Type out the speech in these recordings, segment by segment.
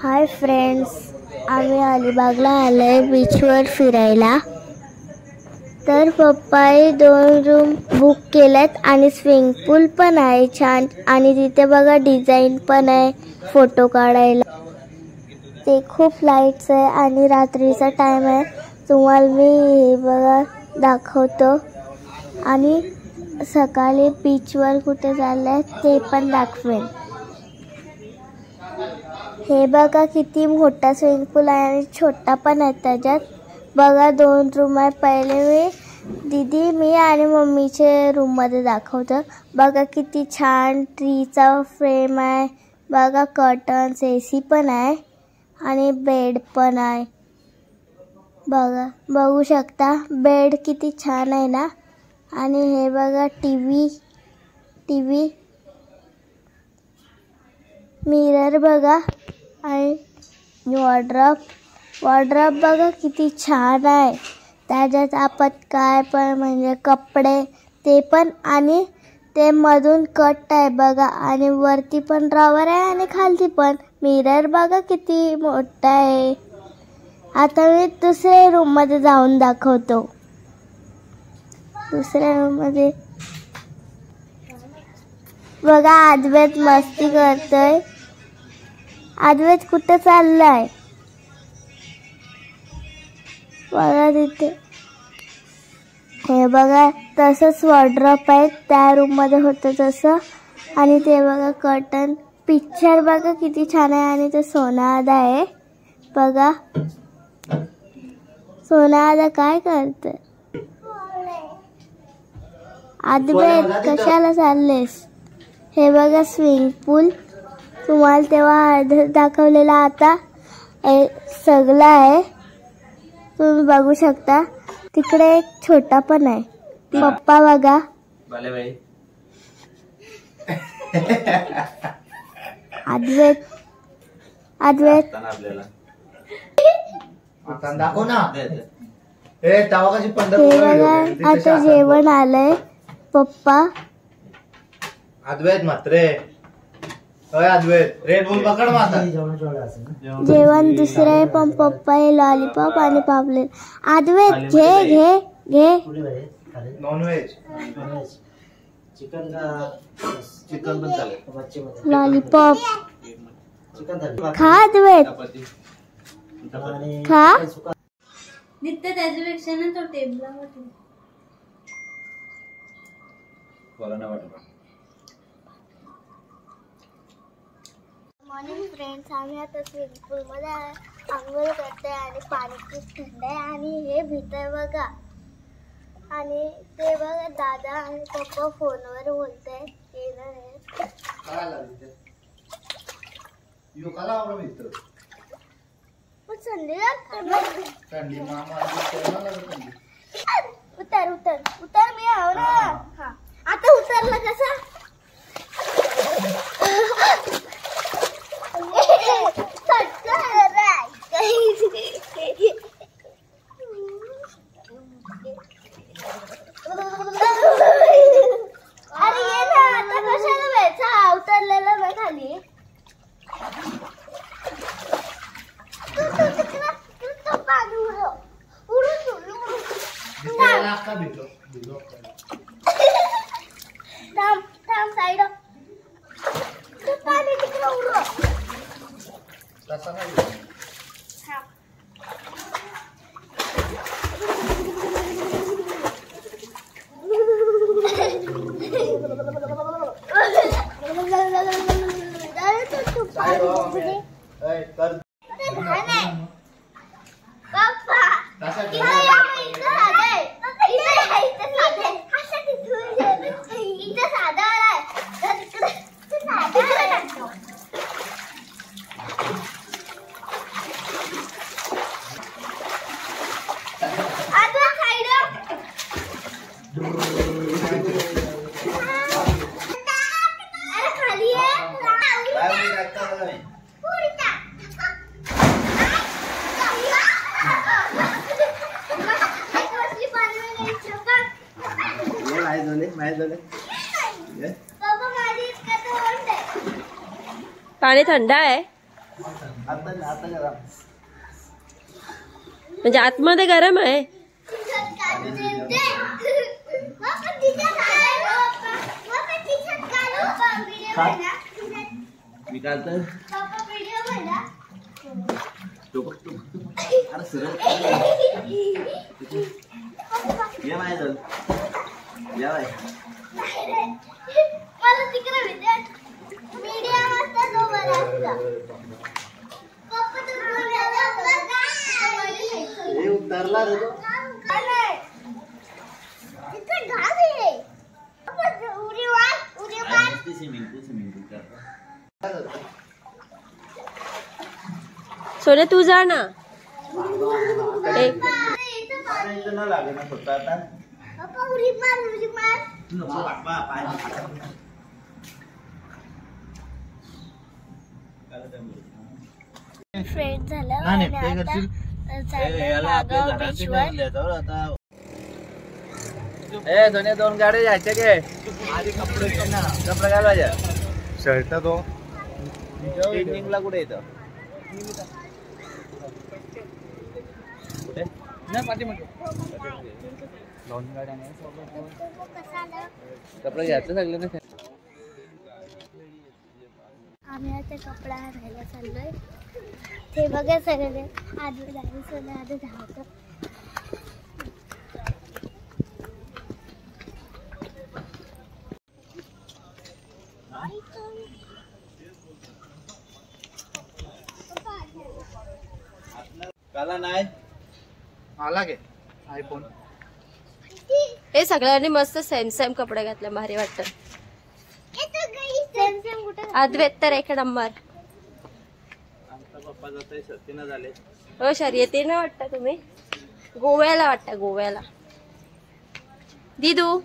Hi friends, आम्ही अलिबागला आलोय बीचवर फिरायला। तर पप्पाने 2 रूम बुक केलेत आणि स्विमिंग पूल पण आहे छान, आणि तिथे बघा डिझाइन पण आहे फोटो काढायला। ते खूप लाईट्स आहे आणि रात्रीचा टाइम आहे। तुम्हाला मी बघा दाखवतो आणि सकाळी बीचवर कुठे चालले ते पण दाखवेन। हे बघा किती मोठा स्विमिंग पूल आहे आणि छोटा पण आहे त्याच्यात। बघा 2 रूम आहे। पहिले दीदी मी आणि मम्मीचे रूम मध्ये दाखवतो। बघा किती छान ट्रीचा फ्रेम आहे। बघा कर्टन्स, एसी पण आहे आणि बेड पण आहे। बघू शकता बेड किती छान आहे ना। आणि हे बघा टीव्ही मिरर बघा आणि वॉर्डरोब बघा किती छान आहे। त्याच्यात आपण काय पण म्हणजे कपडे ते पण, आणि ते मधून कट आहे बघा, आणि वरती पण ड्रॉवर आहे आणि खाली पण। मिरर बघा किती मोठा आहे। आता मी दुसऱ्या रूम मध्ये जाऊन दाखवतो। दुसऱ्या रूम मध्ये बघा अद्वैत मस्ती करतोय। अद्वैत कुठे चाललाय बघा तिथे। हे बघा तसंच वॉर्डरोब आहे त्या रूम मध्ये होतं तसं। आणि ते बघा कर्टन, पिक्चर बघा किती छान आहे। आणि ते सोनादा आहे बघा। सोनादा काय करते? अद्वैत कशाला चाललेस? हे बघा स्विमिंग पूल, तुम्हाला तेव्हा दाखवलेला आता सगळा आहे। तुम्ही बघू शकता तिकडे एक छोटा पण आहे। पप्पा बघा अद्वैत दाखव ना। आता जेवण आलंय पप्पा। अद्वैत मात्रे अद्वैत रेड बुल पकड माता। जेवण दुसरं आहे पण पप्पा हे लॉलीपॉप आणि पापलेट। अद्वैत घे नॉन व्हेज चिकन पण चालेल। लॉलीपॉप खा अद्वैत, खा। नित्य त्याच्यापेक्षा ना तो टेबलावर मॉर्निंग फ्रेंड्स, आम्ही आता स्विमिंग पूल मध्ये आंघोळ करतोय आणि पाणी खूप थंड आहे। आणि हे भीतर बघा, आणि ते बघा दादा आणि पप्पा फोनवर बोलताय। उतर मी आहो ना। आता उतरला कसा? अरे ये ना, आता कशाला व्हायचा? उतरलेला ना खाली। थांब साईड पाणी तिकडे उडव। पाणी थंड आहे। म्हणजे आतमध्ये गरम आहे. उतरला रे तो. सोने तू जा ना. फ्रेंड झालं आणि आता चाललोय नागाव बीचवर. सोन्या 2 गाड्या जायच्या के आधी कपडे कपडे घालवायच्या. शर्ट तो ट्रेनिंगला कुठे येतं कपडे घ्यायचं सगळे ना. आम्ही आता कपडा राहायला चाललोय. ते बघा सगळे आधी जायचं आधी धावतो. काला नाही आला गे आयफोन. हे सगळ्यांनी मस्त सेम सेम कपडे घातले, भारी वाटत. अद्वैत तर एक नंबर. आमचा पप्पा जातोय शर्तीनं झाले. हो शर्यतीनं वाटतं तुम्ही. गोव्याला वाटतं, गोव्याला. दिदू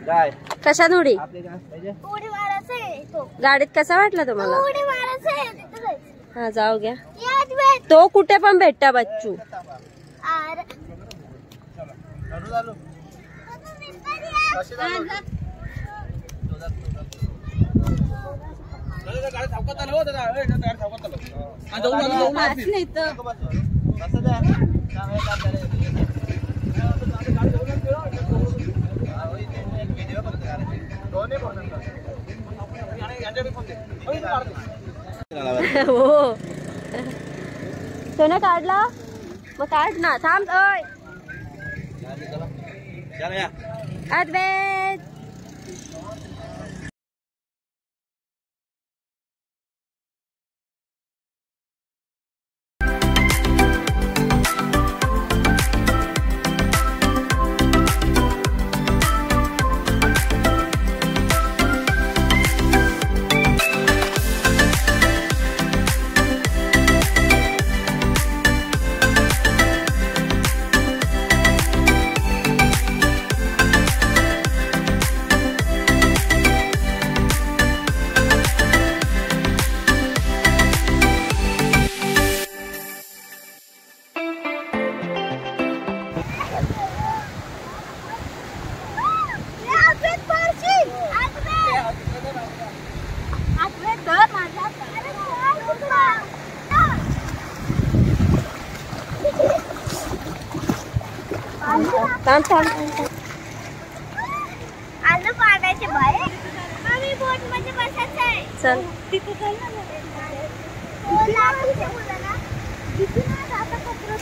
काय कशात उडी? उडी मारायचं आहे तो. गाडीत कसा वाटला तुम्हाला? उडी मारायचं आहे तिथं जायचं. हा जाऊ घ्या. याद वेळ. तो कुठे पण भेटता बच्चू. आर हो सोनं काढला मग काढ ना. थांब. अद्वैत थांब थांब थांब. आलं पाण्याचे बाहेर आम्ही बोट मध्ये बसायचं आहे. चल तिथे चल ना. हो लागते मुलाला. तिथे ना आता कचरा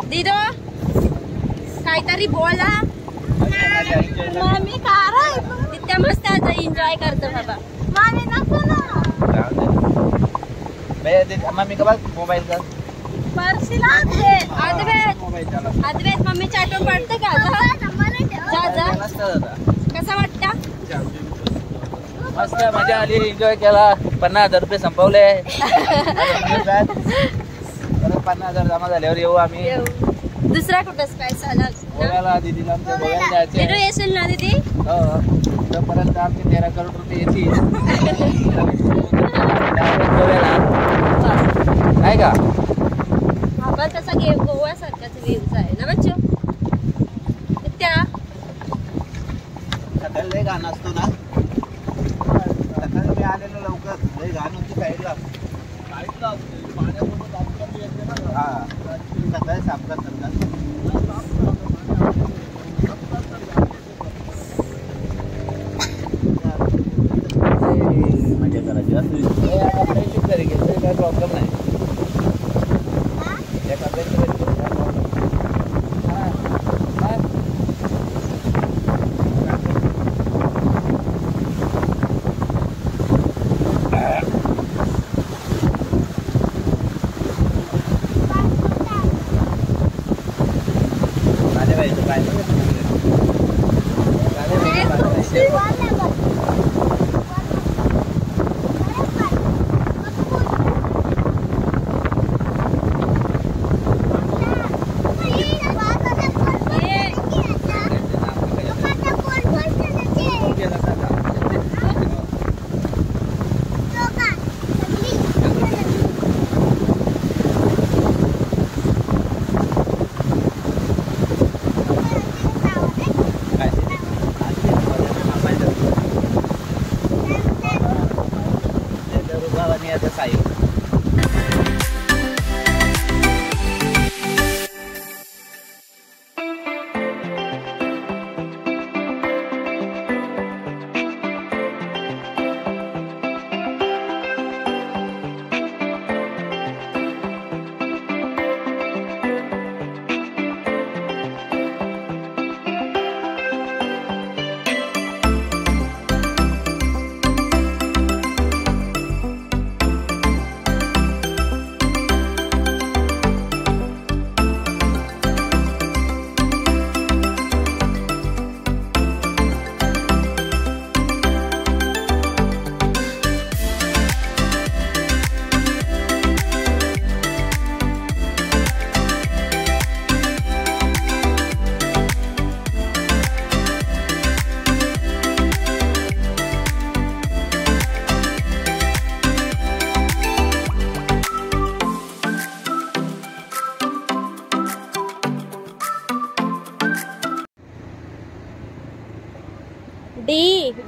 दिदो काहीतरी बोला. मम्मी कार तिथे मस्त आता एन्जॉय करतो बाबा. मम्मी नको ना. मम्मी का मोबाईल का पर्सीला अद्वैत मम्मीच्या आठवण पडते का? जा जा. कसं वाटतं? मस्त मजा आली, एन्जॉय केला. 50,000 रुपये संपवले. 50,000 जमा झाल्यावर येऊ आम्ही. दुसरा कुठं काय झाला? गोव्याला दीदीला आमच्या गोव्याला जायचे. दिदो येशील ना दीदी? हो तोपर्यंत आमचे 13 करोड रुपये येतील. गोव्याला काय का आपण तसा गोव्यासारखाच व्ह्यूज आहे ना बच्चो. त्या सकाळी लय घाण असतो ना. सकाळी मी आलेलो लवकर, लय घाण होती साईडला. हा सकाळी साफ करतात का? मजा करायची असं घरी गेलं तरी काय प्रॉब्लेम नाही.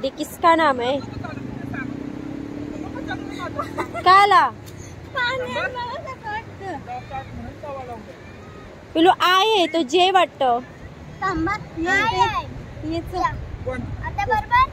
गाड़ी किसका नाम है? काला पिलू आहे तो जे वाटतं. आता बरोबर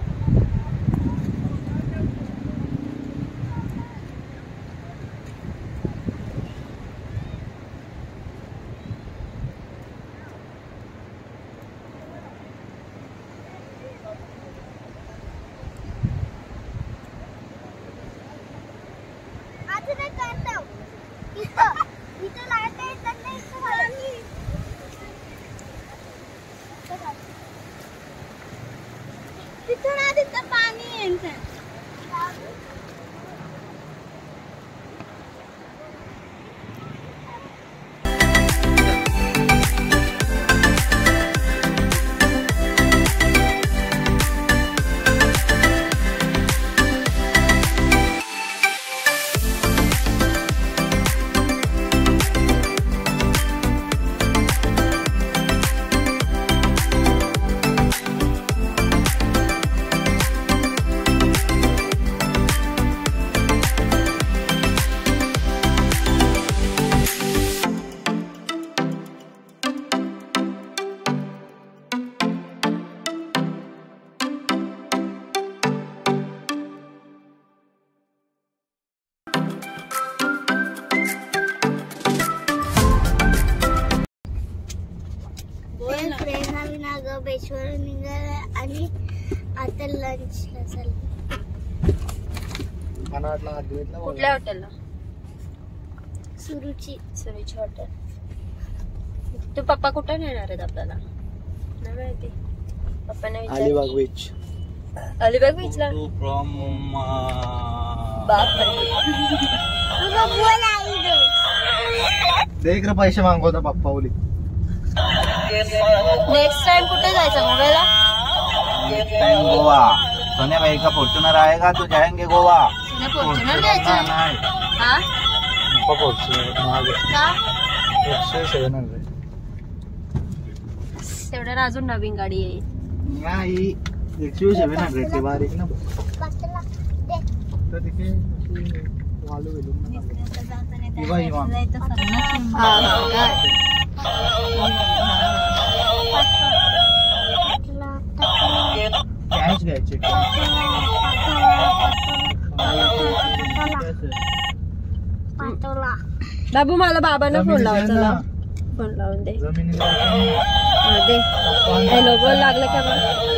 बेचवर निघाला आणि आता लंचला चाललो. कुठल्या हॉटेलला? सुरुची हॉटेल. तू पप्पा कुठे नेणार आहेत आपल्याला? नाही माहिती. पप्पांना अलिबाग बीच. अलिबाग बीचला. देख रे पैसे मागवता पप्पा बोली. नेक्स्ट टाइम कुठे जायचं गोव्याला? Next time Goa. सोने भाई का फॉर्च्यूनर आएगा तो जाएंगे गोवा. फॉर्च्यूनर जायचं? हा फॉर्च्यूनर महाग का? 700. तेवढ्याला अजून नवीन गाडी येईल. नाही 700 ते बारीक ना. तर तिथे वालू वेलू किंवा इवा कॅश घ्यायचे. बाबू मला बाबांना फोन लावायचा. फोन लावून दे. जमिनीला दे हॅलो बोल लागलं का?